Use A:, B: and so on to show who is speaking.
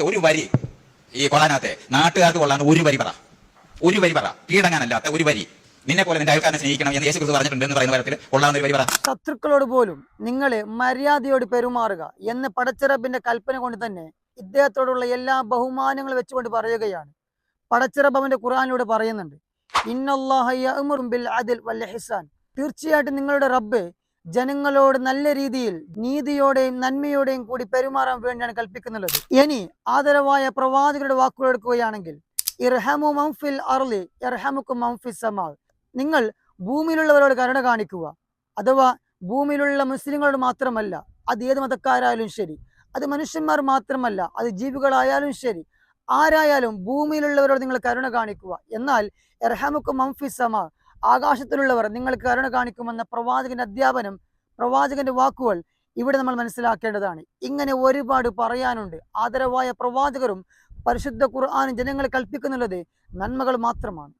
A: ഒരു വരി ഈ ഖുർആനകത്തെ നാട്ടുകാർക്ക് കൊള്ളാന്ന് ഒരു വരി പറ കീഴടങ്ങാനല്ലാത്ത ഒരു വരി. നിന്നെ പോലെ നിന്റെ അയൽക്കാരനെ സ്നേഹിക്കണം എന്ന് യേശുക്രിസ്തു പറഞ്ഞിട്ടുണ്ട് എന്ന് പറയുന്ന തരത്തിൽ കൊള്ളാവുന്ന ഒരു വരി പറ.
B: ശത്രുക്കളോട് പോലും നിങ്ങൾ മര്യാദയോട് പെരുമാറുക എന്ന് പടച്ചിറപ്പിന്റെ കൽപ്പന കൊണ്ട് തന്നെ ഇദ്ദേഹത്തോടുള്ള എല്ലാ ബഹുമാനങ്ങളും വെച്ചുകൊണ്ട് പറയുകയാണ്. പടച്ചിറപ്പ് അവന്റെ ഖുർആനിലൂടെ പറയുന്നുണ്ട്, ഇന്നല്ലാഹ യഅ്മുറു ബിൽ അദ്ൽ വൽ ഇഹ്സാൻ. തീർച്ചയായിട്ടും നിങ്ങളുടെ റബ്ബ് ജനങ്ങളോട് നല്ല രീതിയിൽ നീതിയോടെയും നന്മയോടെയും കൂടി പെരുമാറാൻ വേണ്ടിയാണ് കൽപ്പിക്കുന്നുള്ളത്. ഇനി ആദരവായ പ്രവാചകരുടെ വാക്കുകൾ എടുക്കുകയാണെങ്കിൽ, ഇർഹമു മൻ ഫിൽ അർളി യർഹമുക്കും മൻ ഫിസ് സമാ. നിങ്ങൾ ഭൂമിയിലുള്ളവരോട് കരുണ കാണിക്കുക. അഥവാ ഭൂമിയിലുള്ള മുസ്ലിങ്ങളോട് മാത്രമല്ല, അത് ഏത് മതക്കാരായാലും ശരി, അത് മനുഷ്യന്മാർ മാത്രമല്ല, അത് ജീവികളായാലും ശരി, ആരായാലും ഭൂമിയിലുള്ളവരോട് നിങ്ങൾ കരുണ കാണിക്കുക. എന്നാൽ ഇർഹമുക്കും മൻ ഫിസ് സമാ, ആകാശത്തിലുള്ളവർ നിങ്ങൾ കരുണ കാണിക്കുമെന്ന പ്രവാചകന്റെ അധ്യാപനം, പ്രവാചകന്റെ വാക്കുകൾ ഇവിടെ നമ്മൾ മനസ്സിലാക്കേണ്ടതാണ്. ഇങ്ങനെ ഒരുപാട് പറയാനുണ്ട്. ആദരവായ പ്രവാചകരും പരിശുദ്ധ ഖുർആനും ജനങ്ങളെ കൽപ്പിക്കുന്നുള്ളത് നന്മകൾ മാത്രമാണ്.